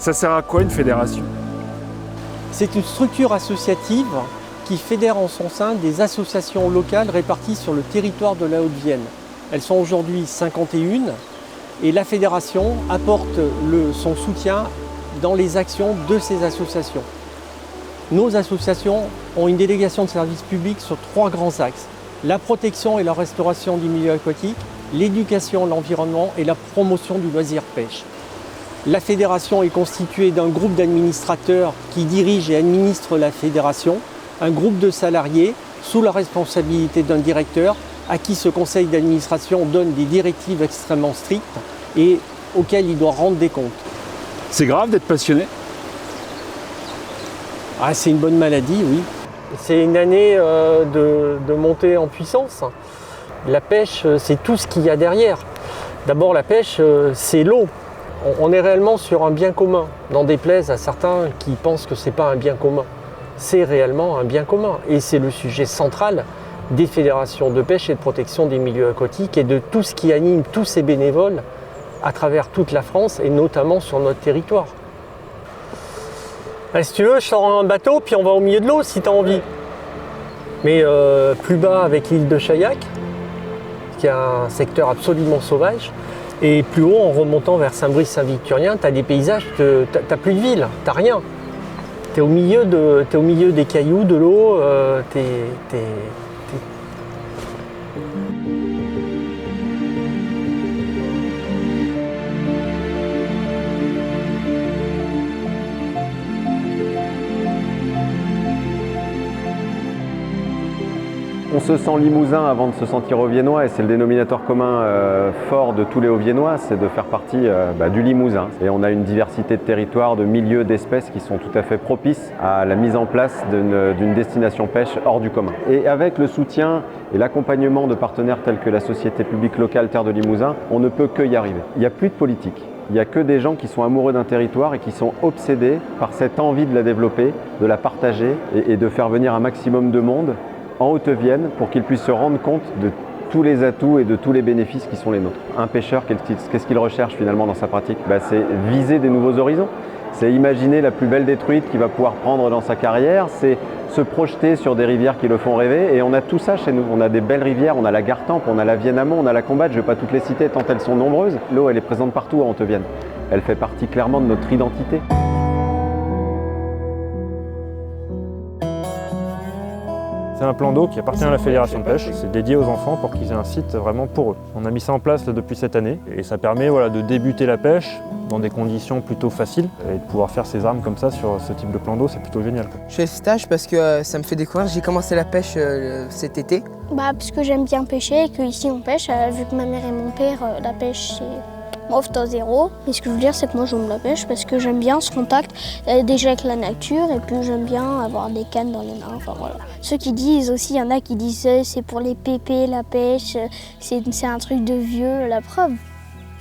Ça sert à quoi une fédération? C'est une structure associative qui fédère en son sein des associations locales réparties sur le territoire de la Haute-Vienne. Elles sont aujourd'hui 51 et la fédération apporte son soutien dans les actions de ces associations. Nos associations ont une délégation de service public sur 3 grands axes: la protection et la restauration du milieu aquatique, l'éducation, l'environnement et la promotion du loisir pêche. La fédération est constituée d'un groupe d'administrateurs qui dirige et administre la fédération, un groupe de salariés sous la responsabilité d'un directeur à qui ce conseil d'administration donne des directives extrêmement strictes et auxquelles il doit rendre des comptes. C'est grave d'être passionné? Ah, c'est une bonne maladie, oui. C'est une année de montée en puissance. La pêche, c'est tout ce qu'il y a derrière. D'abord, la pêche, c'est l'eau. On est réellement sur un bien commun. N'en déplaise à certains qui pensent que ce n'est pas un bien commun. C'est réellement un bien commun. Et c'est le sujet central des fédérations de pêche et de protection des milieux aquatiques et de tout ce qui anime tous ces bénévoles à travers toute la France et notamment sur notre territoire. Si tu veux, je sors un bateau puis on va au milieu de l'eau si tu as envie. Mais plus bas avec l'île de Chaillac, qui est un secteur absolument sauvage, et plus haut en remontant vers Saint-Brice-Saint-Victorien, tu as des paysages, tu n'as plus de ville, tu n'as rien. Tu es au milieu des cailloux, de l'eau, On se sent limousin avant de se sentir auviennois et c'est le dénominateur commun fort de tous les auviennois, c'est de faire partie du Limousin. Et on a une diversité de territoires, de milieux, d'espèces qui sont tout à fait propices à la mise en place d'une destination pêche hors du commun. Et avec le soutien et l'accompagnement de partenaires tels que la Société publique locale Terre de Limousin, on ne peut que y arriver. Il n'y a plus de politique. Il n'y a que des gens qui sont amoureux d'un territoire et qui sont obsédés par cette envie de la développer, de la partager et de faire venir un maximum de monde en Haute-Vienne pour qu'ils puissent se rendre compte de tous les atouts et de tous les bénéfices qui sont les nôtres. Un pêcheur, qu'est-ce qu'il recherche finalement dans sa pratique? C'est viser des nouveaux horizons. C'est imaginer la plus belle des truites qu'il va pouvoir prendre dans sa carrière, c'est se projeter sur des rivières qui le font rêver et on a tout ça chez nous. On a des belles rivières, on a la Gartempe, on a la Vienne amont, on a la Combatte, je ne vais pas toutes les citer tant elles sont nombreuses. L'eau elle est présente partout en Haute-Vienne. Elle fait partie clairement de notre identité. C'est un plan d'eau qui appartient à la Fédération de pêche. C'est dédié aux enfants pour qu'ils aient un site vraiment pour eux. On a mis ça en place là, depuis cette année et ça permet de débuter la pêche dans des conditions plutôt faciles et de pouvoir faire ses armes comme ça sur ce type de plan d'eau, c'est plutôt génial. Je fais ce stage parce que ça me fait découvrir. J'ai commencé la pêche cet été. Parce que j'aime bien pêcher et qu'ici on pêche, vu que ma mère et mon père, la pêche c'est off temps zéro. Et ce que je veux dire, c'est que moi j'aime la pêche parce que j'aime bien ce contact déjà avec la nature et puis j'aime bien avoir des cannes dans les mains. Enfin, voilà. Ceux qui disent aussi, il y en a qui disent c'est pour les pépés, la pêche, c'est un truc de vieux, la preuve.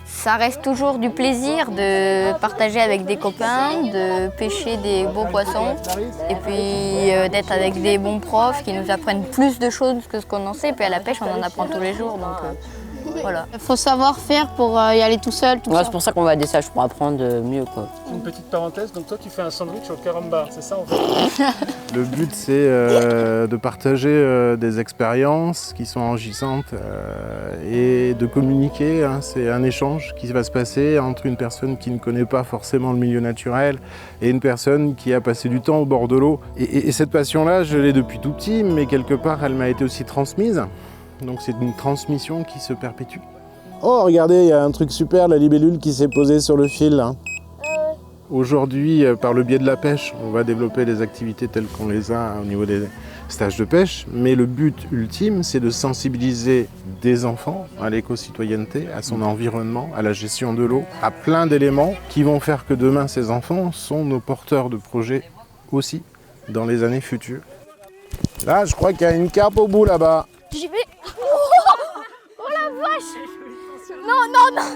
Ça reste toujours du plaisir de partager avec des copains, de pêcher des beaux poissons et puis d'être avec des bons profs qui nous apprennent plus de choses que ce qu'on en sait. Et puis à la pêche, on en apprend tous les jours. Donc, voilà. Il faut savoir faire pour y aller tout seul. C'est pour ça qu'on va à des stages pour apprendre mieux. Une petite parenthèse, donc toi tu fais un sandwich au carambar, c'est ça en fait? Le but c'est de partager des expériences qui sont enrichissantes et de communiquer. C'est un échange qui va se passer entre une personne qui ne connaît pas forcément le milieu naturel et une personne qui a passé du temps au bord de l'eau. Et cette passion-là, je l'ai depuis tout petit, mais quelque part elle m'a été aussi transmise. Donc c'est une transmission qui se perpétue. Oh regardez, il y a un truc super, la libellule qui s'est posée sur le fil. Aujourd'hui, par le biais de la pêche, on va développer des activités telles qu'on les a au niveau des stages de pêche. Mais le but ultime, c'est de sensibiliser des enfants à l'éco-citoyenneté, à son environnement, à la gestion de l'eau, à plein d'éléments qui vont faire que demain, ces enfants sont nos porteurs de projets aussi dans les années futures. Là, je crois qu'il y a une carpe au bout là-bas. J'y vais. Oh la vache! Non, non, non!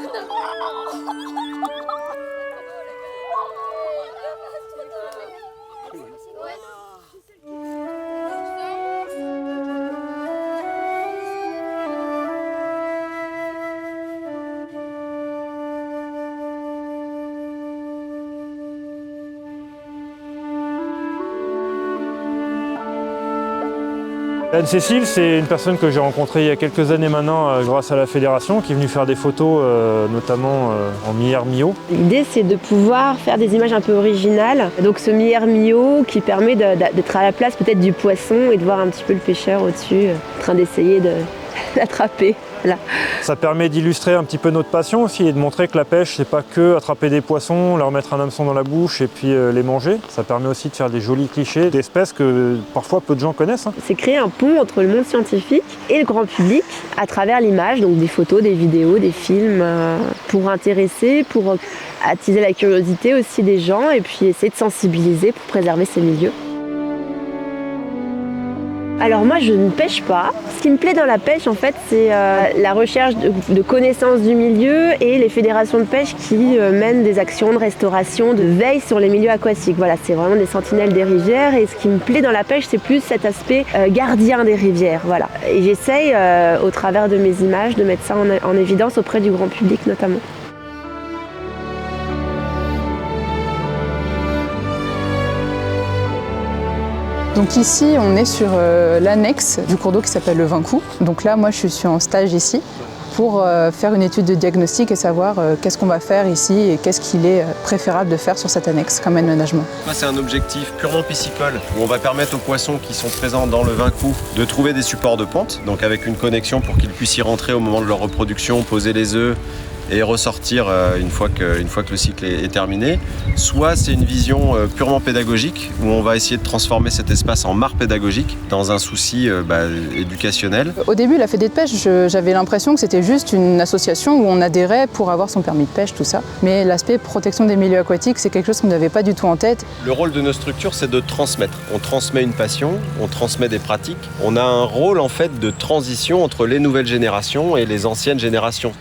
Anne-Cécile, c'est une personne que j'ai rencontrée il y a quelques années maintenant grâce à la fédération, qui est venue faire des photos, notamment en mi-air-mi-haut. L'idée, c'est de pouvoir faire des images un peu originales. Donc ce mi-air-mi-haut qui permet d'être à la place peut-être du poisson et de voir un petit peu le pêcheur au-dessus, en train d'essayer de l'attraper. Voilà. Ça permet d'illustrer un petit peu notre passion aussi et de montrer que la pêche, c'est pas que attraper des poissons, leur mettre un hameçon dans la bouche et puis les manger. Ça permet aussi de faire des jolis clichés d'espèces que parfois peu de gens connaissent. C'est créer un pont entre le monde scientifique et le grand public à travers l'image, donc des photos, des vidéos, des films, pour intéresser, pour attiser la curiosité aussi des gens et puis essayer de sensibiliser pour préserver ces milieux. Alors moi je ne pêche pas. Ce qui me plaît dans la pêche en fait c'est la recherche de connaissances du milieu et les fédérations de pêche qui mènent des actions de restauration, de veille sur les milieux aquatiques. Voilà, c'est vraiment des sentinelles des rivières et ce qui me plaît dans la pêche c'est plus cet aspect gardien des rivières. Voilà. Et j'essaye au travers de mes images de mettre ça en évidence auprès du grand public notamment. Donc ici, on est sur l'annexe du cours d'eau qui s'appelle le Vincou. Donc là, moi, je suis en stage ici pour faire une étude de diagnostic et savoir qu'est-ce qu'on va faire ici et qu'est-ce qu'il est préférable de faire sur cette annexe comme aménagement. C'est un objectif purement piscicole où on va permettre aux poissons qui sont présents dans le Vincou de trouver des supports de ponte, donc avec une connexion pour qu'ils puissent y rentrer au moment de leur reproduction, poser les œufs et ressortir une fois que le cycle est terminé. Soit c'est une vision purement pédagogique où on va essayer de transformer cet espace en mare pédagogique dans un souci éducationnel. Au début, la Fédé de pêche, j'avais l'impression que c'était juste une association où on adhérait pour avoir son permis de pêche, tout ça. Mais l'aspect protection des milieux aquatiques, c'est quelque chose qu'on n'avait pas du tout en tête. Le rôle de nos structures, c'est de transmettre. On transmet une passion, on transmet des pratiques. On a un rôle en fait de transition entre les nouvelles générations et les anciennes générations.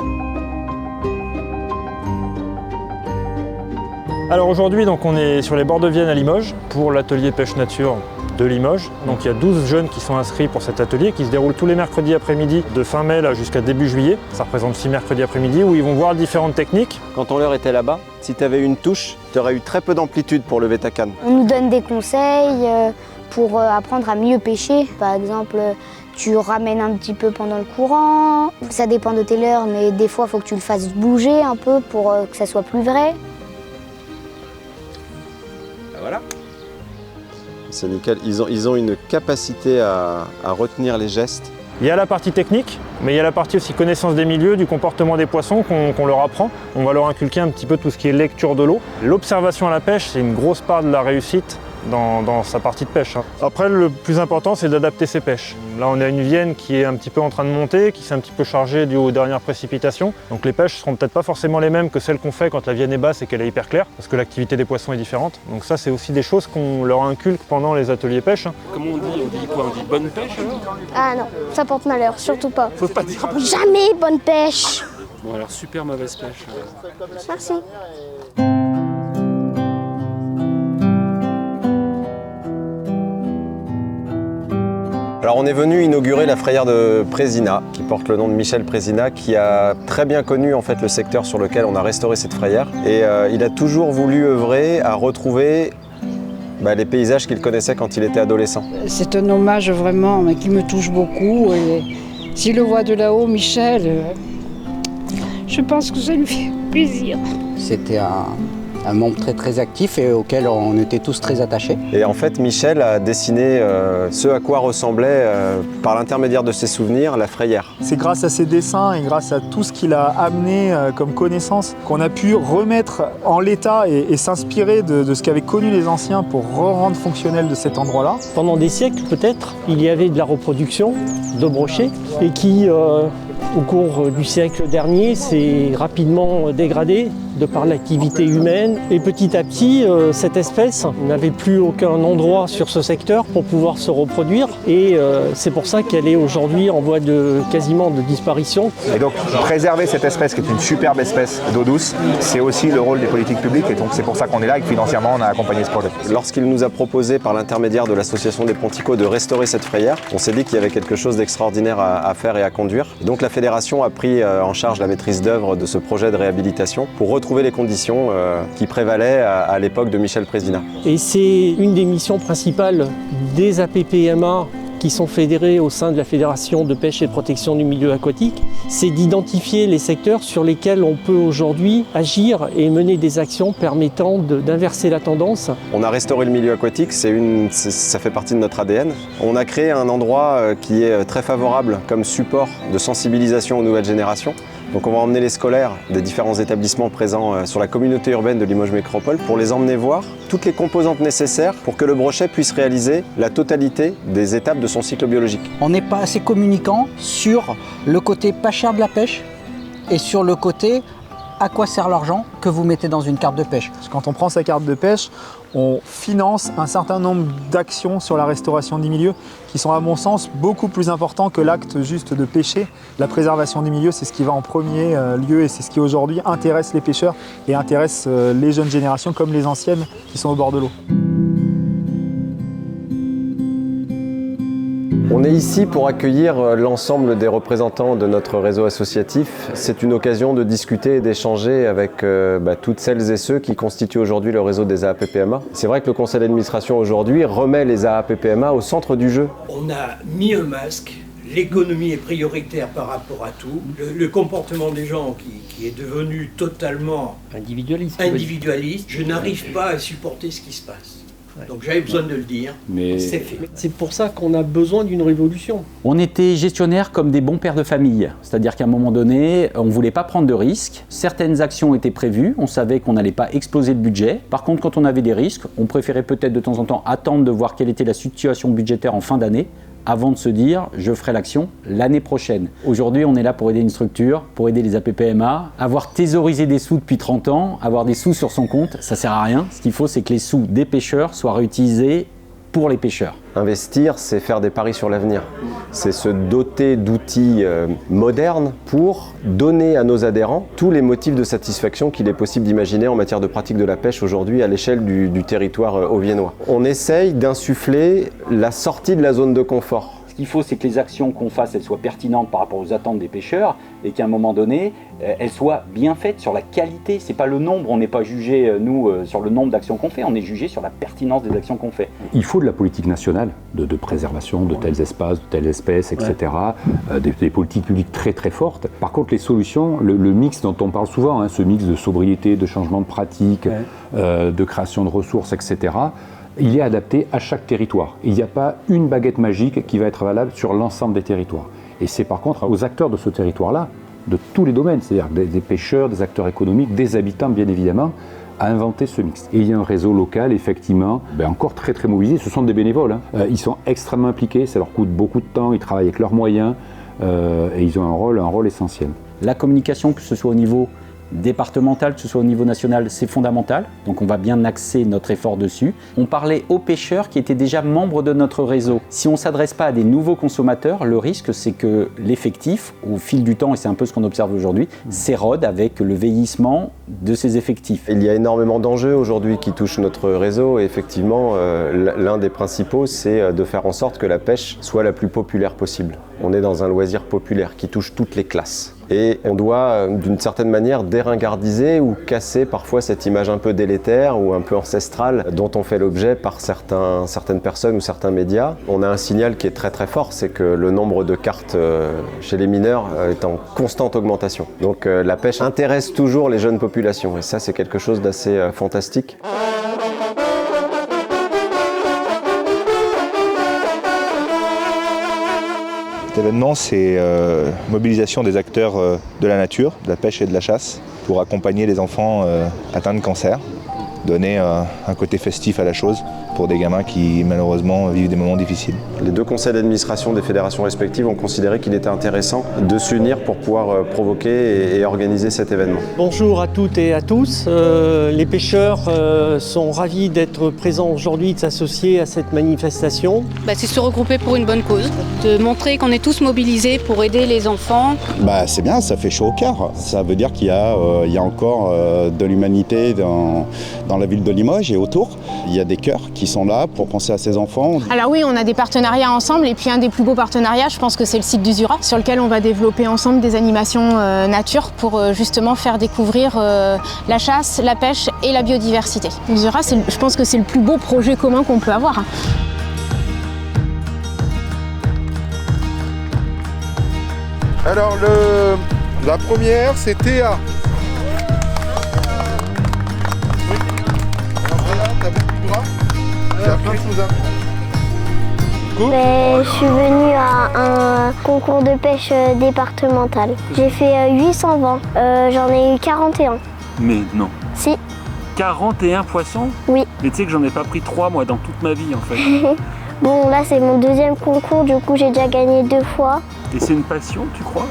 Alors aujourd'hui, donc, on est sur les bords de Vienne à Limoges pour l'atelier pêche nature de Limoges. Donc il y a 12 jeunes qui sont inscrits pour cet atelier qui se déroule tous les mercredis après-midi de fin mai jusqu'à début juillet. Ça représente 6 mercredis après-midi où ils vont voir différentes techniques. Quand on leur était là-bas, si tu avais une touche, tu aurais eu très peu d'amplitude pour lever ta canne. On nous donne des conseils pour apprendre à mieux pêcher. Par exemple, tu ramènes un petit peu pendant le courant. Ça dépend de tes leurres, mais des fois, il faut que tu le fasses bouger un peu pour que ça soit plus vrai. Voilà. C'est nickel. Ils ont une capacité à retenir les gestes. Il y a la partie technique, mais il y a la partie aussi connaissance des milieux, du comportement des poissons qu'on leur apprend. On va leur inculquer un petit peu tout ce qui est lecture de l'eau. L'observation à la pêche, c'est une grosse part de la réussite dans sa partie de pêche. Après, le plus important, c'est d'adapter ses pêches. Là, on a une Vienne qui est un petit peu en train de monter, qui s'est un petit peu chargée dû aux dernières précipitations. Donc les pêches ne seront peut-être pas forcément les mêmes que celles qu'on fait quand la Vienne est basse et qu'elle est hyper claire, parce que l'activité des poissons est différente. Donc ça, c'est aussi des choses qu'on leur inculque pendant les ateliers pêche. Comment on dit quoi? On dit bonne pêche alors? Ah non, ça porte malheur, surtout pas. Faut pas dire bonne pêche. Jamais bonne pêche. Bon alors super mauvaise pêche. Merci. Alors on est venu inaugurer la frayère de Présina, qui porte le nom de Michel Présina, qui a très bien connu en fait le secteur sur lequel on a restauré cette frayère. Et il a toujours voulu œuvrer à retrouver les paysages qu'il connaissait quand il était adolescent. C'est un hommage vraiment qui me touche beaucoup. Et s'il le voit de là-haut, Michel, je pense que ça lui fait plaisir. C'était un membre très actif et auquel on était tous très attachés. Et en fait, Michel a dessiné ce à quoi ressemblait, par l'intermédiaire de ses souvenirs, la frayère. C'est grâce à ses dessins et grâce à tout ce qu'il a amené comme connaissance qu'on a pu remettre en l'état et s'inspirer de ce qu'avaient connu les anciens pour rendre fonctionnel de cet endroit-là. Pendant des siècles, peut-être, il y avait de la reproduction de brochets et qui, au cours du siècle dernier, s'est rapidement dégradé de par l'activité humaine. Et petit à petit, cette espèce n'avait plus aucun endroit sur ce secteur pour pouvoir se reproduire. Et c'est pour ça qu'elle est aujourd'hui en voie quasiment de disparition. Et donc, préserver cette espèce qui est une superbe espèce d'eau douce, c'est aussi le rôle des politiques publiques. Et donc, c'est pour ça qu'on est là et que financièrement, on a accompagné ce projet. Lorsqu'il nous a proposé, par l'intermédiaire de l'association des Ponticaux, de restaurer cette frayère, on s'est dit qu'il y avait quelque chose d'extraordinaire à faire et à conduire. Et donc, la fédération a pris en charge la maîtrise d'œuvre de ce projet de réhabilitation pour retrouver les conditions qui prévalaient à l'époque de Michel Présina. Et c'est une des missions principales des APPMA qui sont fédérés au sein de la Fédération de pêche et de protection du milieu aquatique, c'est d'identifier les secteurs sur lesquels on peut aujourd'hui agir et mener des actions permettant d'inverser la tendance. On a restauré le milieu aquatique, ça fait partie de notre ADN. On a créé un endroit qui est très favorable comme support de sensibilisation aux nouvelles générations. Donc on va emmener les scolaires des différents établissements présents sur la communauté urbaine de Limoges Métropole pour les emmener voir toutes les composantes nécessaires pour que le brochet puisse réaliser la totalité des étapes de son cycle biologique. On n'est pas assez communicant sur le côté pas cher de la pêche et sur le côté à quoi sert l'argent que vous mettez dans une carte de pêche. Parce que quand on prend sa carte de pêche, on finance un certain nombre d'actions sur la restauration des milieux qui sont à mon sens beaucoup plus importants que l'acte juste de pêcher. La préservation des milieux, c'est ce qui va en premier lieu et c'est ce qui aujourd'hui intéresse les pêcheurs et intéresse les jeunes générations comme les anciennes qui sont au bord de l'eau. On est ici pour accueillir l'ensemble des représentants de notre réseau associatif. C'est une occasion de discuter et d'échanger avec toutes celles et ceux qui constituent aujourd'hui le réseau des AAPPMA. C'est vrai que le conseil d'administration aujourd'hui remet les AAPPMA au centre du jeu. On a mis un masque, l'économie est prioritaire par rapport à tout. Le comportement des gens qui est devenu totalement individualiste. Je n'arrive pas à supporter ce qui se passe. Donc j'avais besoin de le dire, mais c'est fait. C'est pour ça qu'on a besoin d'une révolution. On était gestionnaires comme des bons pères de famille, c'est-à-dire qu'à un moment donné, on ne voulait pas prendre de risques. Certaines actions étaient prévues, on savait qu'on n'allait pas exploser le budget. Par contre, quand on avait des risques, on préférait peut-être de temps en temps attendre de voir quelle était la situation budgétaire en fin d'année, avant de se dire « je ferai l'action l'année prochaine ». Aujourd'hui, on est là pour aider une structure, pour aider les APPMA. Avoir thésaurisé des sous depuis 30 ans, avoir des sous sur son compte, ça ne sert à rien. Ce qu'il faut, c'est que les sous des pêcheurs soient réutilisés pour les pêcheurs. Investir, c'est faire des paris sur l'avenir. C'est se doter d'outils modernes pour donner à nos adhérents tous les motifs de satisfaction qu'il est possible d'imaginer en matière de pratique de la pêche aujourd'hui à l'échelle du territoire auviennois. On essaye d'insuffler la sortie de la zone de confort. Ce qu'il faut, c'est que les actions qu'on fasse, elles soient pertinentes par rapport aux attentes des pêcheurs et qu'à un moment donné, elles soient bien faites sur la qualité. C'est pas le nombre, on n'est pas jugé, nous, sur le nombre d'actions qu'on fait, on est jugé sur la pertinence des actions qu'on fait. Il faut de la politique nationale, de préservation de tels espaces, de telles espèces, etc. Ouais. Des politiques publiques très très fortes. Par contre, les solutions, le mix dont on parle souvent, ce mix de sobriété, de changement de pratique, de création de ressources, etc., il est adapté à chaque territoire. Il n'y a pas une baguette magique qui va être valable sur l'ensemble des territoires. Et c'est par contre aux acteurs de ce territoire-là, de tous les domaines, c'est-à-dire des pêcheurs, des acteurs économiques, des habitants bien évidemment, à inventer ce mix. Et il y a un réseau local, effectivement, encore très très mobilisé. Ce sont des bénévoles, ils sont extrêmement impliqués, ça leur coûte beaucoup de temps, ils travaillent avec leurs moyens et ils ont un rôle essentiel. La communication, que ce soit au niveau départemental, que ce soit au niveau national, c'est fondamental. Donc on va bien axer notre effort dessus. On parlait aux pêcheurs qui étaient déjà membres de notre réseau. Si on ne s'adresse pas à des nouveaux consommateurs, le risque c'est que l'effectif, au fil du temps, et c'est un peu ce qu'on observe aujourd'hui, s'érode avec le vieillissement de ces effectifs. Il y a énormément d'enjeux aujourd'hui qui touchent notre réseau et effectivement l'un des principaux c'est de faire en sorte que la pêche soit la plus populaire possible. On est dans un loisir populaire qui touche toutes les classes. Et on doit, d'une certaine manière, déringardiser ou casser parfois cette image un peu délétère ou un peu ancestrale dont on fait l'objet par certaines personnes ou certains médias. On a un signal qui est très très fort, c'est que le nombre de cartes chez les mineurs est en constante augmentation. Donc la pêche intéresse toujours les jeunes populations et ça c'est quelque chose d'assez fantastique. Cet événement, c'est mobilisation des acteurs de la nature, de la pêche et de la chasse pour accompagner les enfants atteints de cancer, donner un côté festif à la chose pour des gamins qui malheureusement vivent des moments difficiles. Les deux conseils d'administration des fédérations respectives ont considéré qu'il était intéressant de s'unir pour pouvoir provoquer et organiser cet événement. Bonjour à toutes et à tous. Les pêcheurs sont ravis d'être présents aujourd'hui, de s'associer à cette manifestation. C'est se regrouper pour une bonne cause, de montrer qu'on est tous mobilisés pour aider les enfants. C'est bien, ça fait chaud au cœur. Ça veut dire qu'il y a encore de l'humanité dans la ville de Limoges et autour. Il y a des cœurs qui sont là pour penser à ces enfants. Alors oui, on a des partenariats ensemble et puis un des plus beaux partenariats, je pense que c'est le site d'Usura sur lequel on va développer ensemble des animations nature pour justement faire découvrir la chasse, la pêche et la biodiversité. Usura, je pense que c'est le plus beau projet commun qu'on peut avoir. Alors la première, c'est Théa. Alors voilà, t'as beaucoup de bras. Tu as plein de choses à Je suis venue à un concours de pêche départemental. J'ai fait 820. J'en ai eu 41. Mais non. Si. 41 poissons? Oui. Et tu sais que j'en ai pas pris 3 moi dans toute ma vie en fait. Bon, là c'est mon deuxième concours, du coup j'ai déjà gagné 2 fois. Et c'est une passion, tu crois?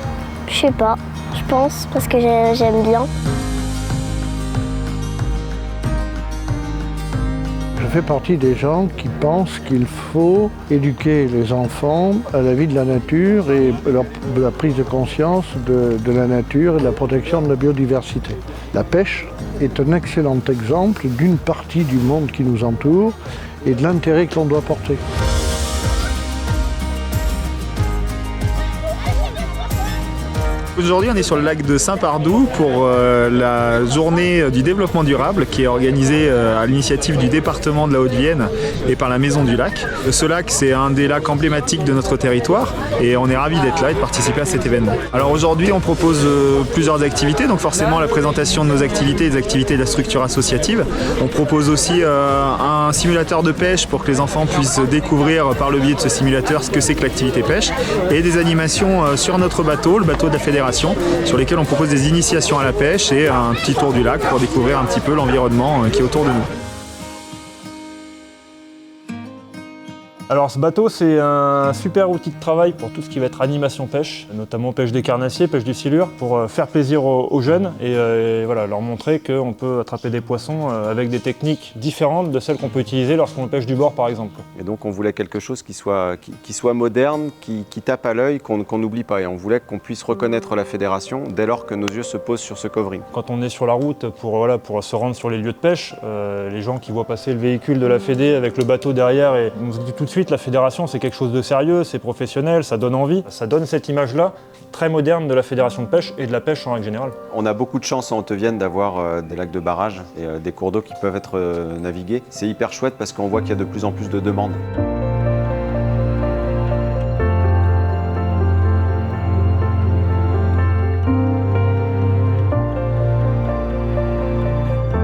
Je sais pas, je pense, parce que j'aime bien. Je fais partie des gens qui pensent qu'il faut éduquer les enfants à la vie de la nature et la prise de conscience de la nature et de la protection de la biodiversité. La pêche est un excellent exemple d'une partie du monde qui nous entoure et de l'intérêt que l'on doit porter. Aujourd'hui, on est sur le lac de Saint-Pardoux pour la journée du développement durable qui est organisée à l'initiative du département de la Haute-Vienne et par la Maison du Lac. Ce lac, c'est un des lacs emblématiques de notre territoire et on est ravis d'être là et de participer à cet événement. Alors aujourd'hui, on propose plusieurs activités, donc forcément la présentation de nos activités, des activités de la structure associative. On propose aussi un simulateur de pêche pour que les enfants puissent découvrir par le biais de ce simulateur ce que c'est que l'activité pêche et des animations sur notre bateau, le bateau de la Fédération, sur lesquels on propose des initiations à la pêche et un petit tour du lac pour découvrir un petit peu l'environnement qui est autour de nous. Alors ce bateau, c'est un super outil de travail pour tout ce qui va être animation pêche, notamment pêche des carnassiers, pêche du silure, pour faire plaisir aux jeunes et voilà, leur montrer qu'on peut attraper des poissons avec des techniques différentes de celles qu'on peut utiliser lorsqu'on pêche du bord par exemple. Et donc on voulait quelque chose qui soit moderne, qui tape à l'œil, qu'on n'oublie pas. Et on voulait qu'on puisse reconnaître la fédération dès lors que nos yeux se posent sur ce covering. Quand on est sur la route pour se rendre sur les lieux de pêche, les gens qui voient passer le véhicule de la Fédé avec le bateau derrière, et on se dit tout de suite la fédération c'est quelque chose de sérieux, c'est professionnel, ça donne envie. Ça donne cette image-là très moderne de la fédération de pêche et de la pêche en règle générale. On a beaucoup de chance en Haute-Vienne d'avoir des lacs de barrage et des cours d'eau qui peuvent être navigués. C'est hyper chouette parce qu'on voit qu'il y a de plus en plus de demandes.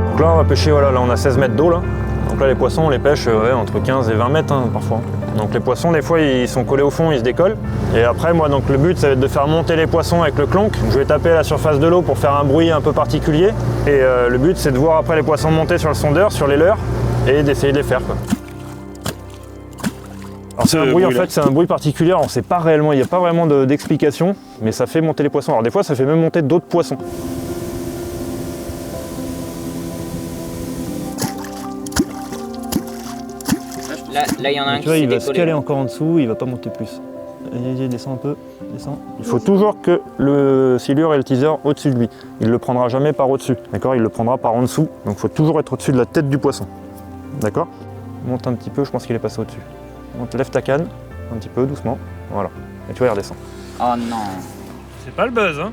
Donc là on va pêcher, voilà, là on a 16 mètres d'eau là. Donc là les poissons on les pêche entre 15 et 20 mètres parfois. Donc les poissons des fois ils sont collés au fond, ils se décollent. Et après moi donc le but ça va être de faire monter les poissons avec le clonk. Je vais taper à la surface de l'eau pour faire un bruit un peu particulier. Et le but c'est de voir après les poissons monter sur le sondeur, sur les leurres et d'essayer de les faire quoi. Alors c'est un bruit en fait, c'est un bruit particulier, on sait pas réellement, il n'y a pas vraiment d'explication, mais ça fait monter les poissons. Alors des fois ça fait même monter d'autres poissons. Là, il y en a un tu vois, qui il va s'est se décollé. caler encore en dessous, il va pas monter plus. Vas-y, descends un peu, descends. Il faut toujours que le silure ait le teaser au-dessus de lui. Il ne le prendra jamais par au-dessus, d'accord? Il le prendra par en dessous. Donc il faut toujours être au-dessus de la tête du poisson, d'accord? Monte un petit peu, je pense qu'il est passé au-dessus. Monte, lève ta canne, un petit peu, doucement, voilà. Et tu vois, il redescend. Oh non. C'est pas le buzz, hein?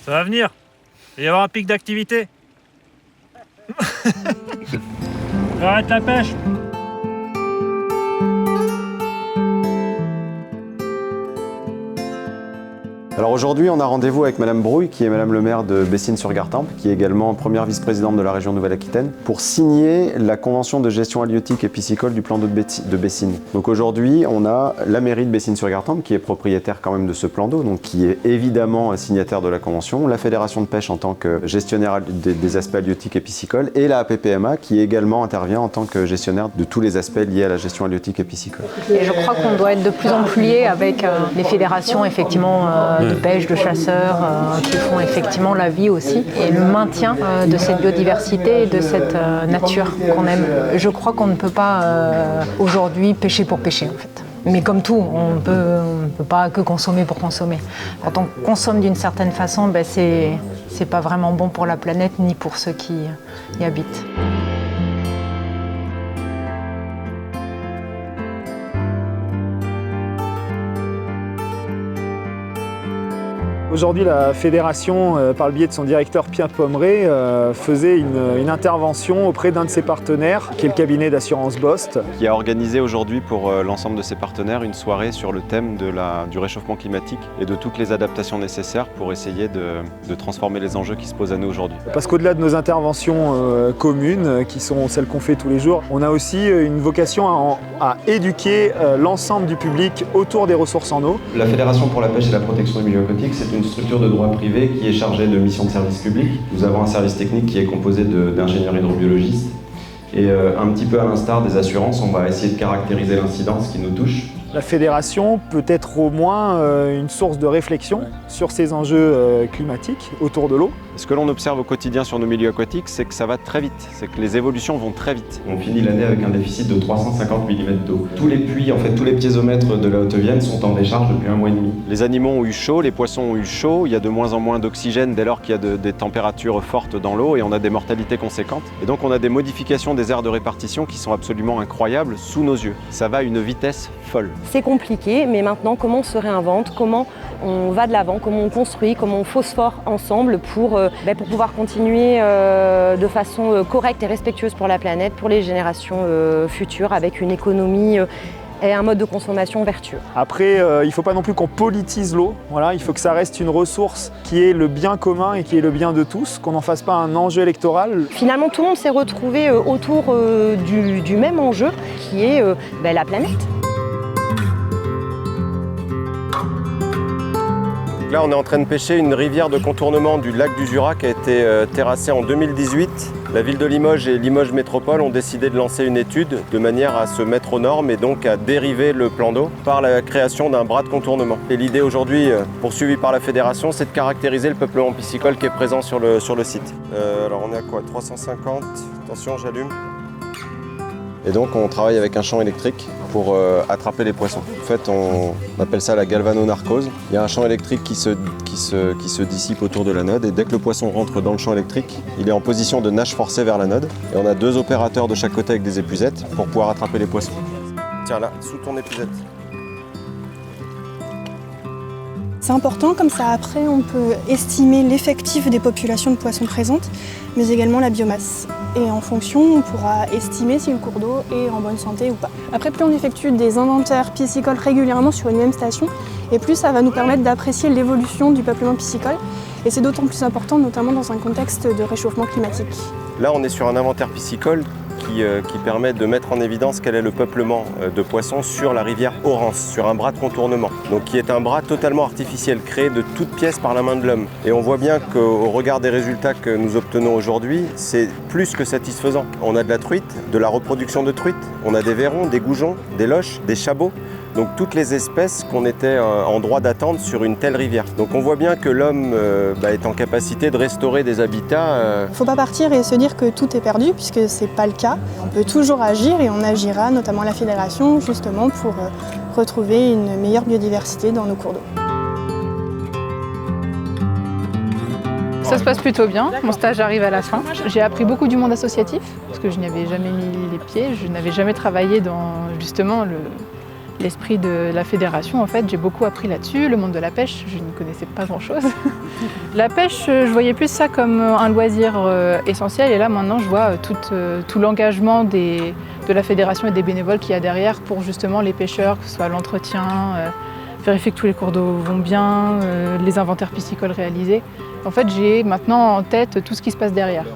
Ça va venir. Il va y avoir un pic d'activité. Arrête la pêche. Alors aujourd'hui, on a rendez-vous avec Madame Brouille, qui est Madame le maire de Bessines-sur-Gartempe, qui est également première vice-présidente de la région Nouvelle-Aquitaine, pour signer la convention de gestion halieutique et piscicole du plan d'eau de Bessines. Donc aujourd'hui, on a la mairie de Bessines-sur-Gartempe, qui est propriétaire quand même de ce plan d'eau, donc qui est évidemment signataire de la convention, la fédération de pêche en tant que gestionnaire des aspects halieutiques et piscicoles, et la APPMA, qui également intervient en tant que gestionnaire de tous les aspects liés à la gestion halieutique et piscicole. Et je crois qu'on doit être de plus en plus lié avec les fédérations effectivement de pêche, de chasseurs qui font effectivement la vie aussi et le maintien de cette biodiversité et de cette nature qu'on aime. Je crois qu'on ne peut pas aujourd'hui pêcher pour pêcher en fait. Mais comme tout, on peut pas que consommer pour consommer. Quand on consomme d'une certaine façon, ben c'est pas vraiment bon pour la planète ni pour ceux qui y habitent. Aujourd'hui, la fédération, par le biais de son directeur Pierre Pommeret, faisait une intervention auprès d'un de ses partenaires, qui est le cabinet d'assurance Bost. Qui a organisé aujourd'hui pour l'ensemble de ses partenaires une soirée sur le thème du réchauffement climatique et de toutes les adaptations nécessaires pour essayer de transformer les enjeux qui se posent à nous aujourd'hui. Parce qu'au-delà de nos interventions communes, qui sont celles qu'on fait tous les jours, on a aussi une vocation à éduquer l'ensemble du public autour des ressources en eau. La Fédération pour la pêche et la protection des milieux aquatiques, c'est une structure de droit privé qui est chargée de missions de service public. Nous avons un service technique qui est composé d'ingénieurs hydrobiologistes. Et un petit peu à l'instar des assurances, on va essayer de caractériser l'incidence qui nous touche. La fédération peut être au moins une source de réflexion sur ces enjeux climatiques autour de l'eau. Ce que l'on observe au quotidien sur nos milieux aquatiques, c'est que ça va très vite, c'est que les évolutions vont très vite. On finit l'année avec un déficit de 350 mm d'eau. Tous les puits, en fait tous les piézomètres de la Haute-Vienne sont en décharge depuis 1 mois et demi. Les animaux ont eu chaud, les poissons ont eu chaud, il y a de moins en moins d'oxygène dès lors qu'il y a des températures fortes dans l'eau et on a des mortalités conséquentes. Et donc on a des modifications des aires de répartition qui sont absolument incroyables sous nos yeux. Ça va à une vitesse folle. C'est compliqué, mais maintenant comment on se réinvente, comment on va de l'avant, comment on construit, comment on phosphore ensemble pour pouvoir continuer de façon correcte et respectueuse pour la planète, pour les générations futures, avec une économie et un mode de consommation vertueux. Après, il ne faut pas non plus qu'on politise l'eau. Voilà, il faut que ça reste une ressource qui est le bien commun et qui est le bien de tous, qu'on n'en fasse pas un enjeu électoral. Finalement, tout le monde s'est retrouvé autour du même enjeu, qui est la planète. Là, on est en train de pêcher une rivière de contournement du lac du Jura qui a été terrassée en 2018. La ville de Limoges et Limoges Métropole ont décidé de lancer une étude de manière à se mettre aux normes et donc à dériver le plan d'eau par la création d'un bras de contournement. Et l'idée aujourd'hui, poursuivie par la fédération, c'est de caractériser le peuplement piscicole qui est présent sur le site. Alors on est à quoi? 350, attention j'allume. Et donc on travaille avec un champ électrique pour attraper les poissons. En fait, on appelle ça la galvanonarcose. Il y a un champ électrique qui se dissipe autour de l'anode et dès que le poisson rentre dans le champ électrique, il est en position de nage forcée vers l'anode. Et on a 2 opérateurs de chaque côté avec des épuisettes pour pouvoir attraper les poissons. Tiens là, sous ton épuisette. C'est important, comme ça après on peut estimer l'effectif des populations de poissons présentes, mais également la biomasse. Et en fonction, on pourra estimer si le cours d'eau est en bonne santé ou pas. Après, plus on effectue des inventaires piscicoles régulièrement sur une même station, et plus ça va nous permettre d'apprécier l'évolution du peuplement piscicole. Et c'est d'autant plus important, notamment dans un contexte de réchauffement climatique. Là, on est sur un inventaire piscicole qui permet de mettre en évidence quel est le peuplement de poissons sur la rivière Orance, sur un bras de contournement. Donc qui est un bras totalement artificiel, créé de toutes pièces par la main de l'homme. Et on voit bien qu'au regard des résultats que nous obtenons aujourd'hui, c'est plus que satisfaisant. On a de la truite, de la reproduction de truite, on a des vairons, des goujons, des loches, des chabots. Donc toutes les espèces qu'on était en droit d'attendre sur une telle rivière. Donc on voit bien que l'homme est en capacité de restaurer des habitats. Il ne faut pas partir et se dire que tout est perdu, puisque ce n'est pas le cas. On peut toujours agir et on agira, notamment la fédération, justement pour retrouver une meilleure biodiversité dans nos cours d'eau. Ça se passe plutôt bien, mon stage arrive à la fin. J'ai appris beaucoup du monde associatif, parce que je n'y avais jamais mis les pieds, je n'avais jamais travaillé dans justement l'esprit de la fédération. En fait, j'ai beaucoup appris là-dessus. Le monde de la pêche, je ne connaissais pas grand-chose. La pêche, je voyais plus ça comme un loisir essentiel, et là maintenant je vois tout l'engagement de la fédération et des bénévoles qu'il y a derrière pour justement les pêcheurs, que ce soit l'entretien, vérifier que tous les cours d'eau vont bien, les inventaires piscicoles réalisés. En fait, j'ai maintenant en tête tout ce qui se passe derrière.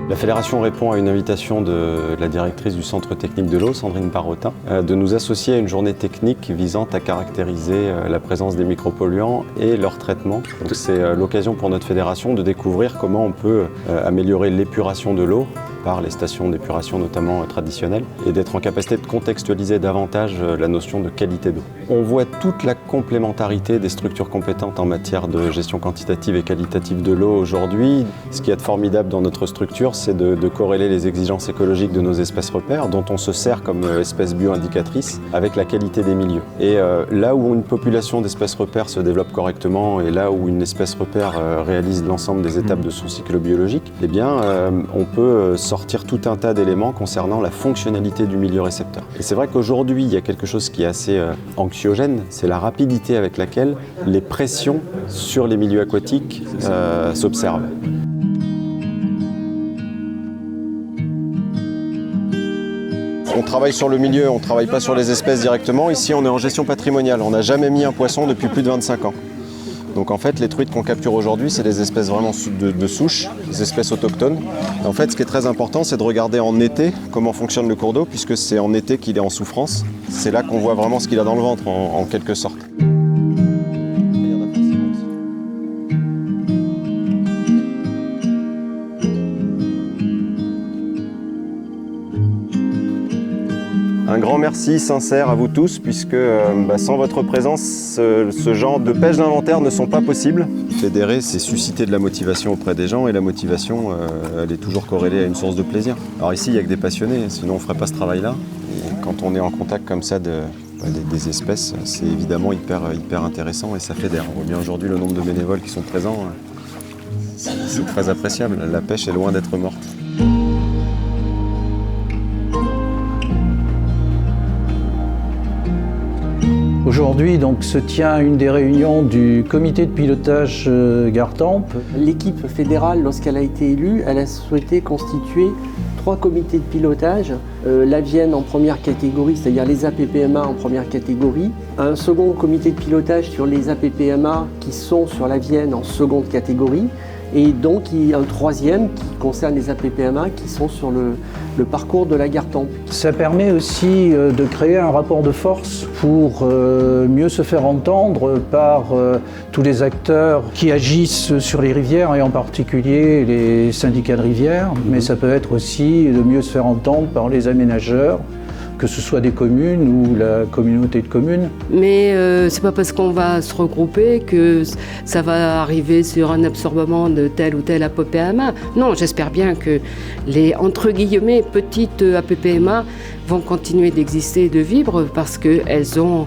La fédération répond à une invitation de la directrice du centre technique de l'eau, Sandrine Parotin, de nous associer à une journée technique visant à caractériser la présence des micropolluants et leur traitement. C'est l'occasion pour notre fédération de découvrir comment on peut améliorer l'épuration de l'eau par les stations d'épuration notamment traditionnelles et d'être en capacité de contextualiser davantage la notion de qualité d'eau. On voit toute la complémentarité des structures compétentes en matière de gestion quantitative et qualitative de l'eau aujourd'hui. Ce qui est formidable dans notre structure, c'est de corréler les exigences écologiques de nos espèces repères, dont on se sert comme espèces bio-indicatrices, avec la qualité des milieux. Et là où une population d'espèces repères se développe correctement et là où une espèce repère réalise l'ensemble des étapes de son cycle biologique, eh bien, on peut sortir tout un tas d'éléments concernant la fonctionnalité du milieu récepteur. Et c'est vrai qu'aujourd'hui, il y a quelque chose qui est assez anxiogène, c'est la rapidité avec laquelle les pressions sur les milieux aquatiques s'observent. On travaille sur le milieu, on ne travaille pas sur les espèces directement. Ici, on est en gestion patrimoniale. On n'a jamais mis un poisson depuis plus de 25 ans. Donc en fait, les truites qu'on capture aujourd'hui, c'est des espèces vraiment de souche, des espèces autochtones. Et en fait, ce qui est très important, c'est de regarder en été comment fonctionne le cours d'eau, puisque c'est en été qu'il est en souffrance. C'est là qu'on voit vraiment ce qu'il a dans le ventre, en quelque sorte. Un grand merci sincère à vous tous, puisque sans votre présence, ce genre de pêche d'inventaire ne sont pas possibles. Fédérer, c'est susciter de la motivation auprès des gens, et la motivation, elle est toujours corrélée à une source de plaisir. Alors ici, il n'y a que des passionnés, sinon on ne ferait pas ce travail-là. Et quand on est en contact comme ça des espèces, c'est évidemment hyper intéressant et ça fédère. On voit bien aujourd'hui le nombre de bénévoles qui sont présents, c'est très appréciable. La pêche est loin d'être morte. Aujourd'hui, donc, se tient une des réunions du comité de pilotage Gartempe. L'équipe fédérale, lorsqu'elle a été élue, elle a souhaité constituer 3 comités de pilotage. La Vienne en première catégorie, c'est-à-dire les APPMA en première catégorie. Un second comité de pilotage sur les APPMA qui sont sur la Vienne en seconde catégorie. Et donc un troisième qui concerne les APPMA qui sont sur le parcours de la Gartempe. Ça permet aussi de créer un rapport de force pour mieux se faire entendre par tous les acteurs qui agissent sur les rivières et en particulier les syndicats de rivières, mais ça peut être aussi de mieux se faire entendre par les aménageurs, que ce soit des communes ou la communauté de communes. Mais c'est pas parce qu'on va se regrouper que ça va arriver sur un absorbement de tel ou tel APPMA. Non, j'espère bien que les, entre guillemets, petites APPMA vont continuer d'exister et de vivre parce qu'elles ont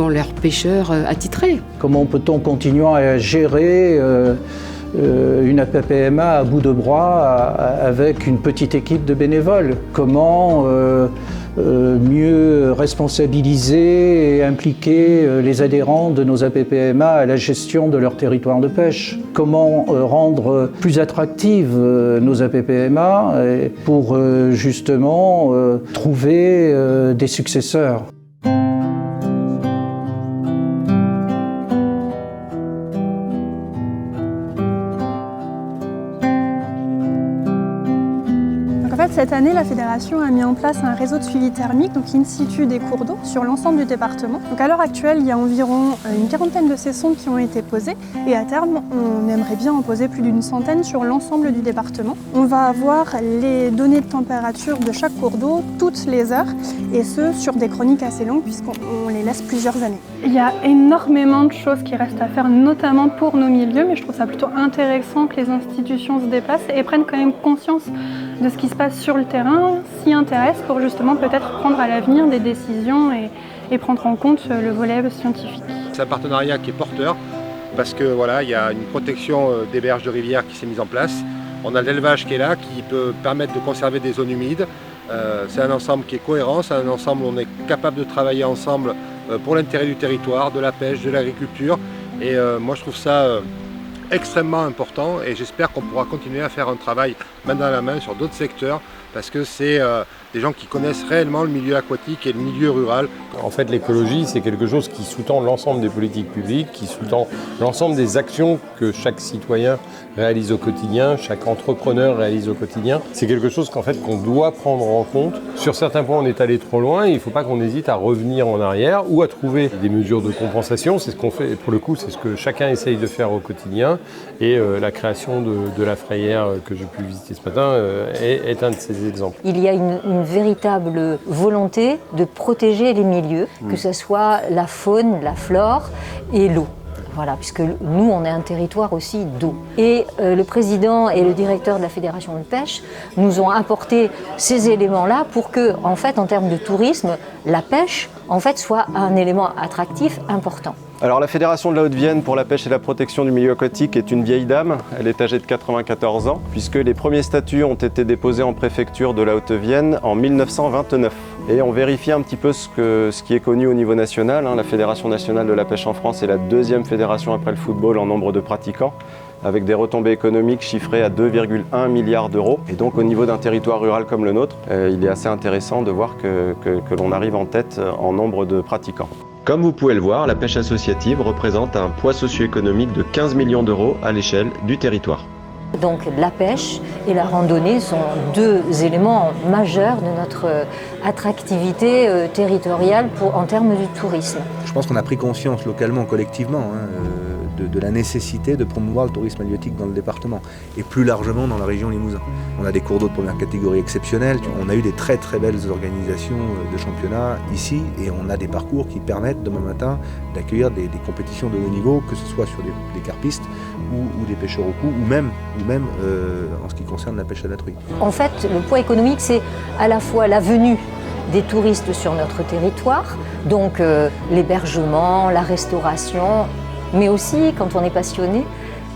leurs pêcheurs attitrés. Comment peut-on continuer à gérer une APPMA à bout de bras avec une petite équipe de bénévoles? Comment mieux responsabiliser et impliquer les adhérents de nos APPMA à la gestion de leur territoire de pêche? Comment rendre plus attractives nos APPMA pour justement trouver des successeurs? Cette année, la Fédération a mis en place un réseau de suivi thermique, donc in situ des cours d'eau sur l'ensemble du département. Donc à l'heure actuelle, il y a environ une quarantaine de ces sondes qui ont été posées et à terme, on aimerait bien en poser plus d'une centaine sur l'ensemble du département. On va avoir les données de température de chaque cours d'eau toutes les heures et ce sur des chroniques assez longues puisqu'on les laisse plusieurs années. Il y a énormément de choses qui restent à faire, notamment pour nos milieux, mais je trouve ça plutôt intéressant que les institutions se déplacent et prennent quand même conscience de ce qui se passe sur le terrain, s'y intéressent pour justement peut-être prendre à l'avenir des décisions et prendre en compte le volet scientifique. C'est un partenariat qui est porteur parce que voilà, il y a une protection des berges de rivière qui s'est mise en place. On a l'élevage qui est là, qui peut permettre de conserver des zones humides. C'est un ensemble qui est cohérent, c'est un ensemble où on est capable de travailler ensemble pour l'intérêt du territoire, de la pêche, de l'agriculture. Et moi je trouve ça extrêmement important et j'espère qu'on pourra continuer à faire un travail main dans la main sur d'autres secteurs parce que c'est des gens qui connaissent réellement le milieu aquatique et le milieu rural. En fait, l'écologie, c'est quelque chose qui sous-tend l'ensemble des politiques publiques, qui sous-tend l'ensemble des actions que chaque citoyen réalise au quotidien, chaque entrepreneur réalise au quotidien. C'est quelque chose qu'on doit prendre en compte. Sur certains points, on est allé trop loin et il ne faut pas qu'on hésite à revenir en arrière ou à trouver des mesures de compensation. C'est ce qu'on fait, pour le coup, c'est ce que chacun essaye de faire au quotidien. Et la création de la frayère que j'ai pu visiter ce matin est un de ces exemples. Il y a une véritable volonté de protéger les milieux, que ce soit la faune, la flore et l'eau. Voilà, puisque nous, on est un territoire aussi d'eau. Et le président et le directeur de la Fédération de pêche nous ont apporté ces éléments-là pour que, en fait, en termes de tourisme, la pêche, en fait, soit un élément attractif important. Alors la Fédération de la Haute-Vienne pour la pêche et la protection du milieu aquatique est une vieille dame. Elle est âgée de 94 ans puisque les premiers statuts ont été déposés en préfecture de la Haute-Vienne en 1929. Et on vérifie un petit peu ce qui est connu au niveau national. La Fédération nationale de la pêche en France est la deuxième fédération après le football en nombre de pratiquants, avec des retombées économiques chiffrées à 2,1 milliards d'euros. Et donc au niveau d'un territoire rural comme le nôtre, il est assez intéressant de voir que l'on arrive en tête en nombre de pratiquants. Comme vous pouvez le voir, la pêche associative représente un poids socio-économique de 15 millions d'euros à l'échelle du territoire. Donc la pêche et la randonnée sont deux éléments majeurs de notre attractivité territoriale en termes du tourisme. Je pense qu'on a pris conscience localement, collectivement, de la nécessité de promouvoir le tourisme halieutique dans le département et plus largement dans la région Limousin. On a des cours d'eau de première catégorie exceptionnels, on a eu des très très belles organisations de championnats ici et on a des parcours qui permettent demain matin d'accueillir des compétitions de haut niveau, que ce soit sur des carpistes ou des pêcheurs au coup ou même en ce qui concerne la pêche à la truite. En fait, le poids économique, c'est à la fois la venue des touristes sur notre territoire, donc l'hébergement, la restauration, mais aussi, quand on est passionné,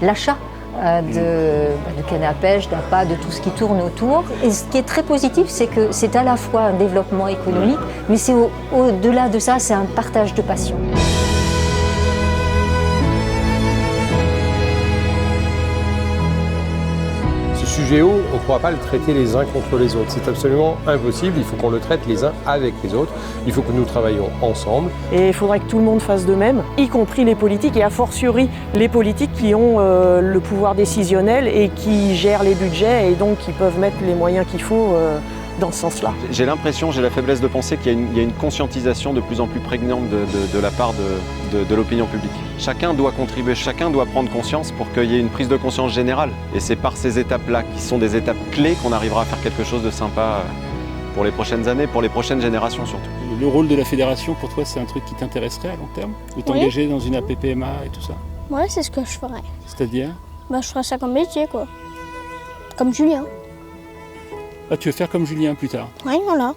l'achat de canne à pêche, d'appât, de tout ce qui tourne autour. Et ce qui est très positif, c'est que c'est à la fois un développement économique, mais c'est au-delà de ça, c'est un partage de passion. Ce sujet eau, on ne pourra pas le traiter les uns contre les autres. C'est absolument impossible. Il faut qu'on le traite les uns avec les autres. Il faut que nous travaillions ensemble. Et il faudrait que tout le monde fasse de même, y compris les politiques, et a fortiori les politiques qui ont le pouvoir décisionnel et qui gèrent les budgets et donc qui peuvent mettre les moyens qu'il faut dans ce sens-là. J'ai l'impression, j'ai la faiblesse de penser qu'il y a une conscientisation de plus en plus prégnante de la part de l'opinion publique. Chacun doit contribuer, chacun doit prendre conscience pour qu'il y ait une prise de conscience générale. Et c'est par ces étapes-là, qui sont des étapes clés, qu'on arrivera à faire quelque chose de sympa pour les prochaines années, pour les prochaines générations surtout. Le rôle de la fédération, pour toi, c'est un truc qui t'intéresserait à long terme? De t'engager dans une APPMA et tout ça? Ouais, c'est ce que je ferais. C'est-à-dire? Je ferais ça comme métier, quoi. Comme Julien. Ah, tu veux faire comme Julien plus tard? Oui, voilà.